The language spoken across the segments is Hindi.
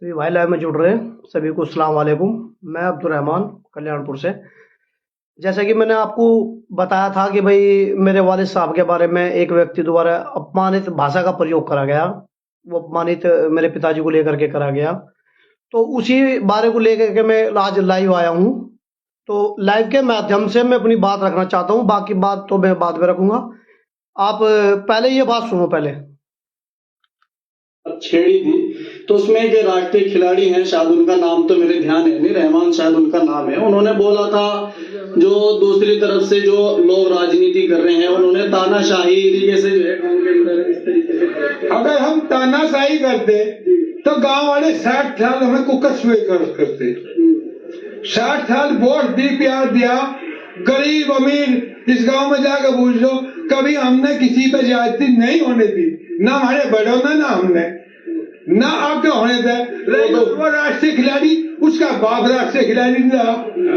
सभी भाई लाइव में जुड़ रहे हैं, सभी को अस्सलाम वालेकुम। मैं अब्दुल रहमान कल्याणपुर से। जैसा कि मैंने आपको बताया था कि भाई मेरे वालिद साहब के बारे में एक व्यक्ति द्वारा अपमानित भाषा का प्रयोग करा गया। वो अपमानित मेरे पिताजी को लेकर के करा गया, तो उसी बारे को लेकर के मैं आज लाइव आया हूँ। तो लाइव के माध्यम से मैं अपनी बात रखना चाहता हूँ, बाकी बात तो मैं बाद में रखूंगा। आप पहले ये बात सुनो। पहले छेड़ी थी तो उसमें एक राष्ट्रीय खिलाड़ी हैं, शायद उनका नाम तो मेरे ध्यान है नहीं, रहमान शायद उनका नाम है। उन्होंने बोला था जो दूसरी तरफ से जो लोग राजनीति कर रहे हैं उन्होंने तानाशाही तरीके से जो है गांव के अंदर इस तरीके से, अगर हम तानाशाही करते तो गांव वाले 60 साल हमें कुकर स्वीकार करते। 60 साल वोट दी, प्यार दिया, गरीब अमीर इस गांव में जाकर पूछ लो, कभी हमने किसी पे ज्यादती नहीं होने दी, ना हमारे बड़ों ने ना हमने, ना आपके होने दे। वो राष्ट्रीय खिलाड़ी, उसका बाप राष्ट्रीय खिलाड़ी था,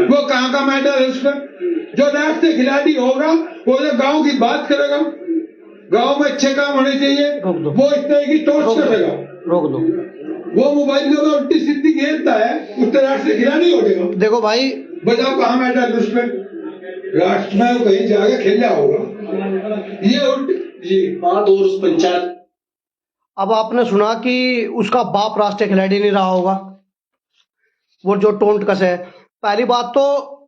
वो कहाँ का मैटर है उसका? जो राष्ट्रीय खिलाड़ी होगा वो जो गांव की बात करेगा, गांव में अच्छे काम होने चाहिए, वो इस तरह की टोच करेगा। रोक दो। वो मोबाइल में उल्टी सीधी घेरता है, उस तरह राष्ट्रीय खिलाड़ी हो गया। देखो भाई, बताओ कहाँ मैटर उस पर? राष्ट्र में कहीं जाके खेला होगा ये उल्टी बात। और उस पंचायत अब आपने सुना कि उसका बाप राष्ट्रीय खिलाड़ी नहीं रहा होगा, वो जो टोंट कस है। पहली बात तो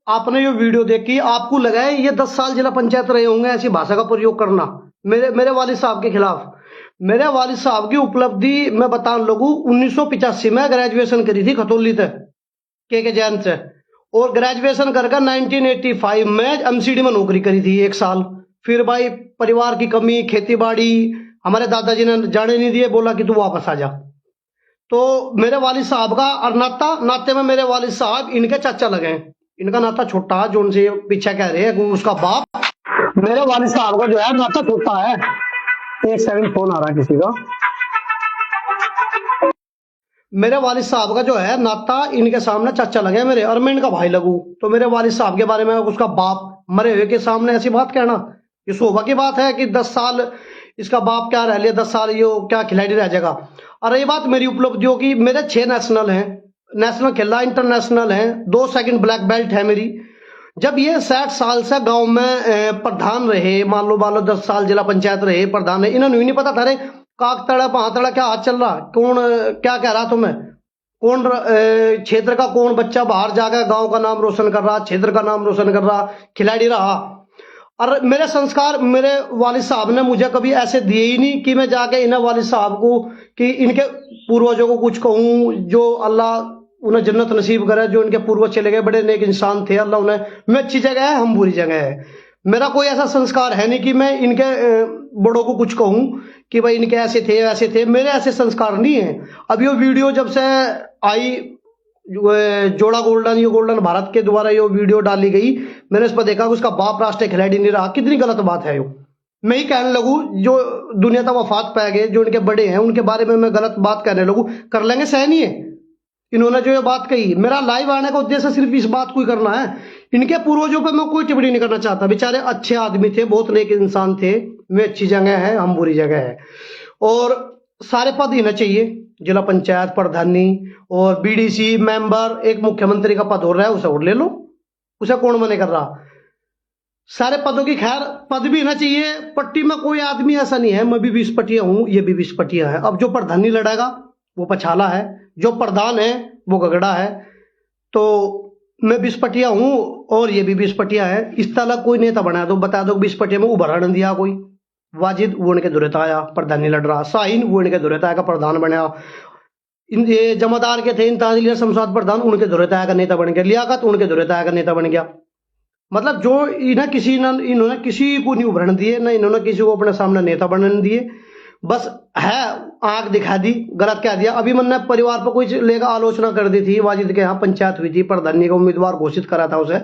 आपने ये वीडियो देखी, आपको लगा है ये 10 साल जिला पंचायत रहे होंगे ऐसी भाषा का प्रयोग करना मेरे वालिद साहब के खिलाफ। मेरे वालिद साहब की उपलब्धि मैं बता लगूं, 1985 में ग्रेजुएशन करी थी खतौली तक के जैन से, और ग्रेजुएशन करके 1985 में एमसीडी में नौकरी करी थी 1 साल। फिर भाई परिवार की कमी, खेती बाड़ी, हमारे दादाजी ने जाने नहीं दिए, बोला कि तू वापस आ जा। तो मेरे वालिद साहब का और नाते में मेरे वालिद साहब इनके चाचा लगे। इनका नाता छोटा, जो उनसे पीछे कह रहे हैं उसका बाप। मेरे वालिद साहब का जो है नाता छोटा है। एक सेकंड, फोन आ रहा है किसी का। मेरे वालिद साहब का जो है नाता इनके सामने चाचा लगे मेरे, और मैं इनका भाई लगू। तो मेरे वालिद साहब के बारे में उसका बाप मरे हुए के सामने ऐसी बात कहना, ये शोभा की बात है कि 10 साल इसका बाप क्या रह लिया, 10 साल ये क्या खिलाड़ी रह जाएगा। और ये बात मेरी उपलब्धियों की, मेरे 6 नेशनल हैं, नेशनल खेला, इंटरनेशनल हैं, 2 सेकंड ब्लैक बेल्ट है मेरी। जब ये 60 साल से गांव में प्रधान रहे, मान लो 10 साल जिला पंचायत रहे प्रधान रहे, इन्होंने नहीं पता था रे काक तड़ा पहा तड़ा क्या हाथ चल रहा, कौन क्या कह रहा तुम्हें, कौन क्षेत्र का कौन बच्चा बाहर जाकर गांव का नाम रोशन कर रहा, क्षेत्र का नाम रोशन कर रहा, खिलाड़ी रहा। और मेरे संस्कार मेरे वालिद साहब ने मुझे कभी ऐसे दिए ही नहीं कि मैं जाके इन्हें वालिद साहब को कि इनके पूर्वजों को कुछ कहूँ, जो अल्लाह उन्हें जन्नत नसीब करे, जो इनके पूर्वज चले गए बड़े नेक इंसान थे, अल्लाह उन्हें, मैं अच्छी जगह है हम बुरी जगह है। मेरा कोई ऐसा संस्कार है नहीं कि मैं इनके बड़ों को कुछ कहूँ कि भाई इनके ऐसे थे वैसे थे, मेरे ऐसे संस्कार नहीं है। अब ये वीडियो जब से आई जोड़ा गोल्डन, ये गोल्डन भारत के द्वारा ये वीडियो डाली गई, मैंने इस पर देखा कि उसका बाप राष्ट्रीय खिलाड़ी नहीं रहा। कितनी गलत बात है। मैं ही कहने लगूं, जो दुनिया तक वफात पा गए, जो इनके बड़े हैं उनके बारे में मैं गलत बात कहने लगूं, कर लेंगे, सहनी है। इन्होंने जो ये बात कही, मेरा लाइव आने का उद्देश्य सिर्फ इस बात को ही करना है। इनके पूर्वजों पर मैं कोई टिप्पणी नहीं करना चाहता, बेचारे अच्छे आदमी थे, बहुत नेक इंसान थे, वे अच्छी जगह है हम बुरी जगह है। और सारे पद ही ना चाहिए, जिला पंचायत प्रधानी और बीडीसी मेंबर, एक मुख्यमंत्री का पद हो रहा है उसे और ले लो, उसे कौन मना कर रहा। सारे पदों की खैर पद भी ना चाहिए। पट्टी में कोई आदमी ऐसा नहीं है, मैं भी 20 पट्टियां हूं, ये भी 20 पट्टियां है। अब जो प्रधानी लड़ेगा वो पछाला है, जो प्रधान है वो गगड़ा है। तो मैं 20 पट्टियां हूं और ये भी 20 पट्टियां है। इस तरह कोई नेता बना दो, बता दो 20 पट्टियां में उभरण दिया कोई। वाजिद वो उनके दुरेता आया, प्रधानी लड़ रहा। शाहीन वो उनके दुरेता आया का प्रधान बना। ये जमादार के थे इंताजिलिया शमशाद प्रधान, उनके दुरेता का नेता बन गया। लियाकत उनके दुरेता का नेता बन गया। मतलब जो इन्हें इन्होंने किसी को नहीं उभरण दिए, ना इन्होंने किसी को अपने सामने नेता बनने दिए, बस है आंख दिखा दी, गलत कह दिया। अभी मैंने परिवार पर कोई लेकर आलोचना कर दी थी, वाजिद के यहाँ पंचायत हुई थी, प्रधानी का उम्मीदवार घोषित करा था उसे,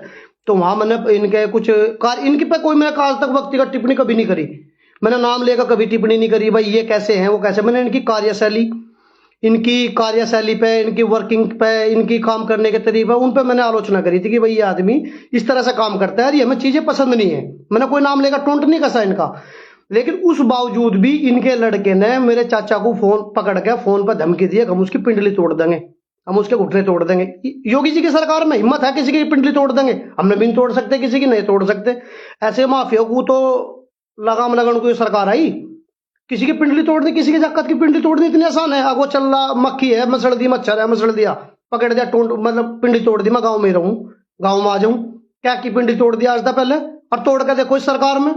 तो वहां मैंने इनके कुछ इनके पे कोई मैंने आज तक व्यक्तिगत टिप्पणी कभी नहीं करी। मैंने नाम लेकर कभी टिप्पणी नहीं करी, भाई ये कैसे हैं वो कैसे। मैंने इनकी कार्यशैली पे, इनकी वर्किंग पे, इनकी काम करने के तरीके उन पे मैंने आलोचना करी थी कि भाई ये आदमी इस तरह से काम करता है, ये हमें चीजें पसंद नहीं है। मैंने कोई नाम लेकर टोंट नहीं कसा इनका। लेकिन उस बावजूद भी इनके लड़के ने मेरे चाचा को फोन पकड़ के फोन पर धमकी दी, हम उसकी पिंडली तोड़ देंगे, हम उसके घुटने तोड़ देंगे। योगी जी की सरकार में हिम्मत है किसी की पिंडली तोड़ देंगे? हमने भी नहीं तोड़ सकते, किसी की नहीं तोड़ सकते। ऐसे माफिया को तो लगाम लगन कोई सरकार आई, किसी की पिंडली तोड़नी, किसी की जाकत की पिंडली तोड़नी इतनी आसान है? वो चल रहा मक्खी है, मसड़ दी, मच्छर है, मसड़ दिया, पकड़ दिया, टोंड मतलब पिंडली तोड़ दी, मैं गाँव में रहूं, गाँव में आ जाऊं, क्या की पिंडली तोड़ दिया आज तक पहले, और तोड़ के देखो इस सरकार में।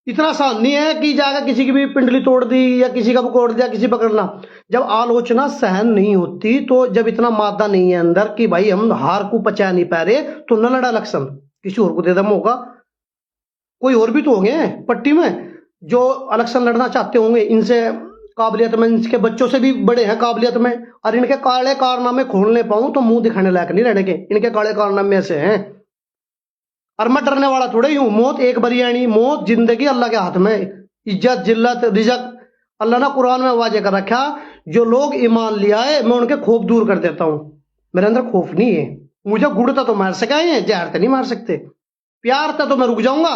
इतना आसान नहीं है कि जाकर किसी की भी पिंडली तोड़ दी या किसी का कोड़ दिया, किसी पकड़ना। जब आलोचना सहन नहीं होती, तो जब इतना मादा नहीं है अंदर कि भाई हम हार को पचा नहीं पा रहे, तो न लड़ा इलेक्शन, किसी और को दे दम होगा। कोई और भी तो होंगे पट्टी में जो इलेक्शन लड़ना चाहते होंगे, इनसे काबिलियत में, इनके बच्चों से भी बड़े हैं काबिलियत में, और इनके काले कारनामे खोल ले पाऊं तो मुंह दिखाने लायक नहीं रहने के। इनके काले कारनामे ऐसे हैं, और मैं डरने वाला थोड़े ही हूं। मौत एक बरियानी, मौत जिंदगी अल्लाह के हाथ में, इज्जत जिल्लत रिजक अल्लाह ने कुरान में वाजे कर रखा। जो लोग ईमान लिया है मैं उनके खौफ दूर कर देता हूं। मेरे अंदर खौफ नहीं है, मुझे गुड़ता तो मार सके हैं, जहर तो नहीं मार सकते, प्यार था तो मैं रुक जाऊंगा।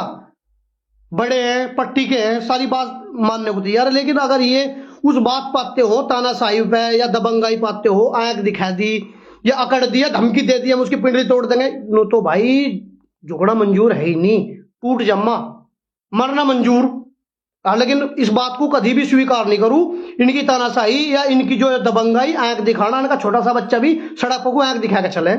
बड़े हैं, पट्टी के हैं, सारी बात मानने को तैयार है, लेकिन अगर ये उस बात पाते हो तानाशाही पे या दबंगाई पाते हो, आंख दिखा दी या अकड़ दिया, धमकी दे दी हम उसकी पिंडली तोड़ देंगे, नो तो भाई झुकना मंजूर है ही नहीं, टूट जम्मा, मरना मंजूर। लेकिन इस बात को कभी भी स्वीकार नहीं करूं, इनकी तानाशाही या इनकी जो दबंगाई, आंख दिखाना, इनका छोटा सा बच्चा भी सड़कों को आंख दिखा के चले।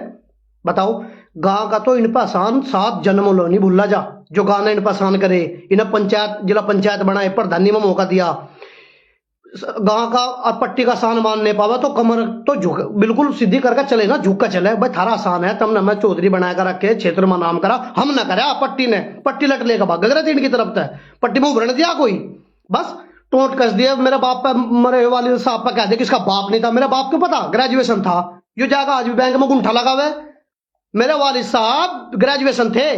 बताओ, गांव का तो इन पर आसान 7 जन्म लो नहीं भूला जा, जो गाना इन पर आसान करे। इन्हें पंचायत, जिला पंचायत बनाए, प्रधानी में मौका दिया, गांव का और पट्टी का आसान मान नहीं पावा तो कमर तो झुक बिल्कुल सीधी करके चले ना, झुक कर चले। भाई थारा आसान है, तुमने मैं चौधरी बनाया कर रखे, क्षेत्र में नाम करा, हम ना करे। पट्टी ने पट्टी लट लेकर भाग गए इनकी तरफ से, पट्टी में उभरण दिया कोई, बस टोट कस दिया। मेरे बाप पे, मरे वाले साहब पे कह दे किसका बाप नहीं था, मेरे बाप को पता ग्रेजुएशन था, यो जाकर आज भी बैंक में गुंठा लगा हुआ है। मेरे वालिद साहब ग्रेजुएशन थे,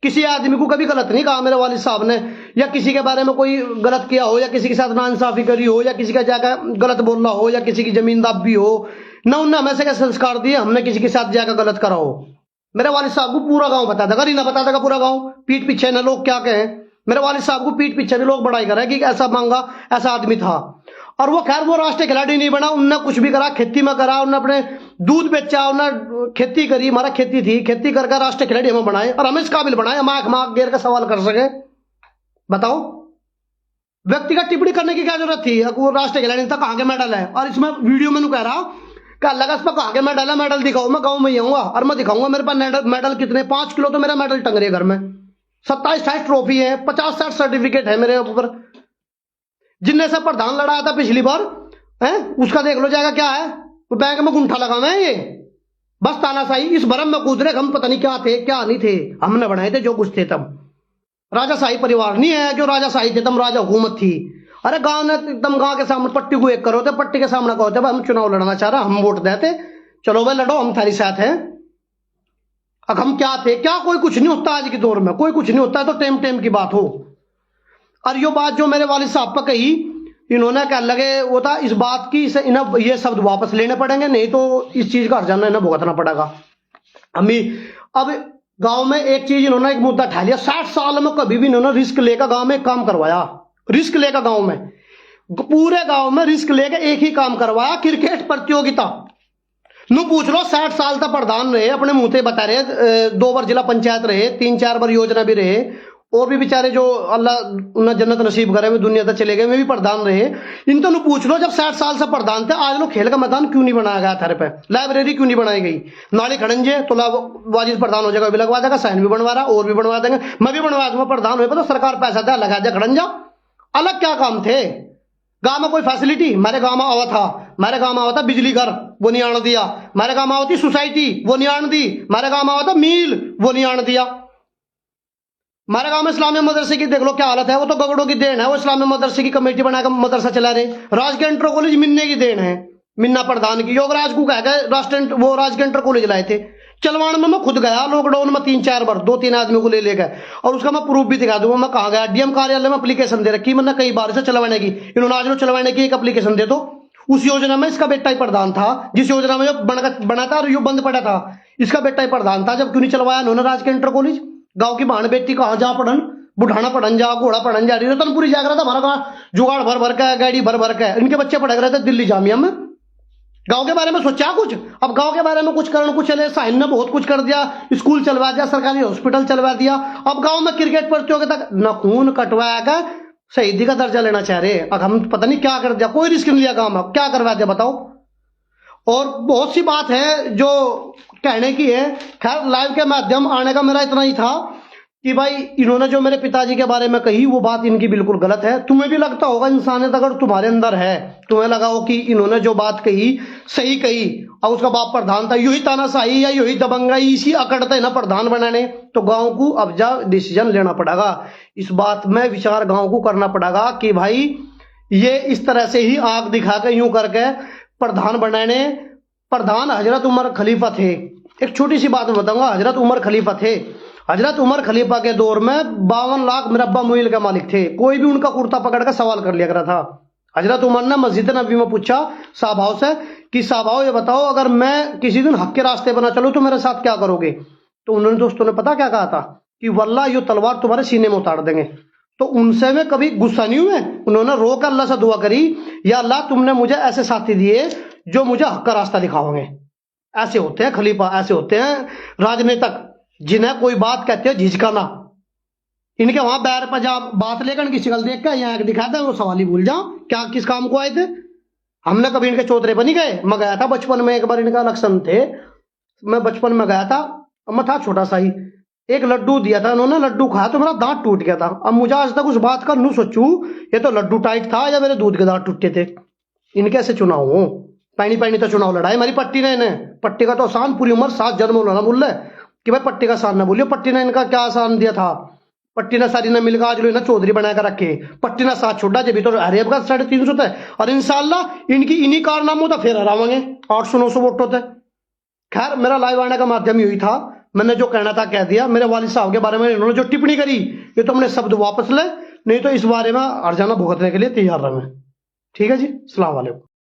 किसी आदमी को कभी गलत नहीं कहा मेरे वालिद साहब ने, या किसी के बारे में कोई गलत किया हो, या किसी के साथ नाइंसाफी करी हो, या किसी का जाकर गलत बोलना हो, या किसी की जमीन दाबी हो, ना उनने हमें से क्या संस्कार दिए हमने किसी के साथ जाकर गलत करा हो। मेरे वालिद साहब को पूरा गांव बता देगा, ना बता देगा पूरा गांव, पीठ पीछे न लोग क्या कहें। मेरे वालिद साहब को पीठ पीछे भी लोग बड़ाई करे कि ऐसा मांगा, ऐसा आदमी था। और वो खैर वो राष्ट्रीय खिलाड़ी नहीं बना, उनने कुछ भी करा, खेती में करा, उन्होंने अपने दूध बेचा, उन्होंने खेती करी, हमारा खेती थी, खेती करके राष्ट्रीय खिलाड़ी हमें बनाए, और हमें इस काबिल बनाए हम आंख मांग गेर का सवाल कर सके। बताओ, व्यक्तिगत टिप्पणी करने की क्या जरूरत थी? वो राष्ट्रीय खिलाड़ी था, कहां के मेडल है? और इसमें वीडियो में कह रहा क्या लगा इस पर कहां के मेडल है, मेडल दिखाओ, मैं गाँव में ही आऊंगा और मैं दिखाऊंगा मेरे पास मेडल कितने। 5 किलो तो मेरा मेडल टंग रही है घर में, 27-28 ट्रॉफी है, 50-60 सर्टिफिकेट है मेरे ऊपर। जिनने से प्रधान लड़ाया था पिछली बार है, उसका देख लो जाएगा क्या है, वो बैंक में गुंठा लगा हुआ है। ये बस तानाशाही, इस भरम में कूद रहे, हम पता नहीं क्या थे क्या नहीं थे, हमने बनाए थे जो कुछ थे। तब राजाशाही परिवार नहीं है, जो राजाशाही थे तब राजा हुकूमत थी। अरे गांव ने एकदम, गांव के सामने पट्टी को एक करो थे, पट्टी के सामने कहो थे भाई हम चुनाव लड़ना चाह रहे, हम वोट देते, चलो भाई लड़ो, हम थारी साथ हैं। अब हम क्या थे क्या, कोई कुछ नहीं होता आज के दौर में, कोई कुछ नहीं होता है, तो टेम टेम की बात हो। और यो बात जो मेरे वालिद साहब पर कही, इन्होंने क्या लगे वो था इस बात की, इसे इन्हें ये शब्द वापस लेने पड़ेंगे, नहीं तो इस चीज का हर्जाना इन्हें भुगतना पड़ेगा हमें। अब गांव में एक चीज इन्होंने एक मुद्दा उठा लिया, 60 साल में कभी भी इन्होंने रिस्क लेकर गांव में काम करवाया, रिस्क लेकर गांव में, पूरे गांव में रिस्क लेकर एक ही काम करवाया, क्रिकेट प्रतियोगिता। नू पूछ लो, 60 साल तक प्रधान रहे, अपने मुंह से बता रहे, 2 बार जिला पंचायत रहे, 3-4 बार योजना भी रहे, और भी बेचारे जो अल्लाह उन्हें जन्नत नसीब करे में दुनिया तक चले गए, में भी प्रधान रहे। इन तो पूछ लो, जब 60 साल से प्रधान थे, आज लोग खेल का मैदान क्यों नहीं बनाया गया थारे पे, लाइब्रेरी क्यों नहीं बनाई गई, नाली खड़ंजे तो वाजिद प्रधान हो जाएगा, भी लगवा देगा, साइन भी बनवा रहा, और भी बनवा देंगे, मैं भी बनवा दूंगा, प्रधान हुए तो सरकार पैसा दे लगा दे खड़ंजा। अलग क्या काम थे गांव में? कोई फैसिलिटी मेरे गांव में आवा था, मेरे गांव में आवा था बिजली घर, वो नहीं आने दिया। मेरे गांव में आवती सोसाइटी, वो नहीं आने दी। मेरे गांव में आवा था मील, वो नहीं आने दिया। हमारे गांव में इस्लामी मदरसे की देख लो क्या हालत है, वो तो गगड़ों की देन है, वो इस्लामी मदरसे की कमेटी बनाकर मदरसा चला रहे। राजकीय इंटर कॉलेज मिन्ने की देन है, मिन्ना प्रधान की, योगराज को कह गए राष्ट्रीय वो राजकीय इंटर कॉलेज लाए थे। चलवान में मैं खुद गया लॉकडाउन में 3-4 बार, 2-3 आदमी को ले गए, और उसका मैं प्रूफ भी दिखा दूंगा। मैं कहा गया डीएम कार्यालय में एप्लीकेशन दे रखी मैंने कई बार से चलवाने की, इन्होंने आज लोग चलवाने की एक एप्लीकेशन दे दो। उस योजना में इसका बेटा ही प्रधान था, जिस योजना में जो बना था और यो बंद पड़ा था, इसका बेटा ही प्रधान था। जब क्यों नहीं चलवाया इन्होंने राजकीय इंटर कॉलेज? गांव की बहन बेटी कहां जा पढ़न, बुढ़ाना पढ़न जा, घोड़ा पढ़न जा, रतनपुरी जाग रहा था हमारा गाँव, जुगाड़ भर भर का है, गाड़ी भर भर का है। इनके बच्चे पढ़ रहे थे दिल्ली जामिया में। गांव के बारे में सोचा कुछ? अब गांव के बारे में कुछ करने कुछ चले, साइन ने बहुत कुछ कर दिया, स्कूल चलवा दिया, सरकारी हॉस्पिटल चलवा दिया। अब गांव में क्रिकेट प्रतियोगिता न खून कटवाया का शहीदी का दर्जा लेना चाह रहे। अब हम पता नहीं क्या कर दिया, कोई रिस्क नहीं लिया गांव में, क्या करवा दिया बताओ। और बहुत सी बात है जो कहने की है। खैर लाइव के माध्यम आने का मेरा इतना ही था कि भाई इन्होंने जो मेरे पिताजी के बारे में कही वो बात इनकी बिल्कुल गलत है। तुम्हें भी लगता होगा, इंसानियत अगर तुम्हारे अंदर है, तुम्हें लगा हो कि इन्होंने जो बात कही सही कही, और उसका बाप प्रधान था, यही तानाशाही या यही दबंगाई, इसी अकड़ते ना प्रधान बनाने, तो गांव को अब जा डिसीजन लेना पड़ेगा। इस बात में विचार गांव को करना पड़ेगा कि भाई ये इस तरह से ही आग दिखा के यूं करके प्रधान बनाने। प्रधान हजरत उमर खलीफा थे। एक छोटी सी बात बताऊंगा, हजरत उमर खलीफा थे। हजरत उमर खलीफा के दौर में 52 लाख मुरब्बा मील के मालिक थे। कोई भी उनका कुर्ता पकड़ कर सवाल कर लिया करा था। हजरत उमर ने मस्जिद नबी में पूछा साहबाओं से कि साहबाओं ये बताओ, अगर मैं किसी दिन हक के रास्ते पर ना चलूं तो मेरे साथ क्या करोगे? तो उन्होंने दोस्तों ने पता क्या कहा था कि वल्लाह ये तलवार तुम्हारे सीने में उतार देंगे। तो उनसे में कभी गुस्सा नहीं हुए, उन्होंने रो कर अल्लाह से दुआ करी, या अल्लाह तुमने मुझे ऐसे साथी दिए जो मुझे हक का रास्ता दिखाओगे। ऐसे होते हैं खलीफा, ऐसे होते हैं राजनेता, जिन्हें कोई बात कहते हैं झिझकाना। इनके वहां बैर पर जा बात लेकर इनकी शिकल देख कर यहाँ दिखा दे, वो सवाल ही भूल जाओ क्या किस काम को आए थे। हमने कभी इनके चौतरे पर नहीं गए। मैं गया था बचपन में, एक बार इनका इलेक्शन थे, मैं बचपन में गया था, मैं था छोटा सा ही, एक लड्डू दिया था उन्होंने, लड्डू खाया तो मेरा दांत टूट गया था। अब मुझे आज तक उस बात का नू सोचू ये तो लड्डू टाइट था या मेरे दूध के दांत टूटे थे। इनके ऐसे चुनाव हो पैनी पैनी तो चुनाव लड़ाई हमारी पट्टी ने इन्हें, पट्टी का तो आसान पूरी उम्र 7 जन्म होना बोल रहे कि भाई पट्टी का आसान ना बोलियो। पट्टी ने इनका क्या आसान दिया था? पट्टी ने सारी ने मिलकर आज लो चौधरी बनाकर रखे। पट्टी ने साथ छोड़ा जब तो हरेब का 350 था, और इंशाल्लाह इनकी इन्हीं कारनामों तो फिर हरावांगे 800-900 वोट होते। खैर मेरा लाइव आने का माध्यम यही था, मैंने जो कहना था कह दिया। मेरे वालिद साहब के बारे में इन्होंने जो टिप्पणी करी ये तो हमने शब्द वापस ले, नहीं तो इस बारे में हरजाना भुगतने के लिए तैयार रहे। ठीक है जी, अस्सलाम वालेकुम।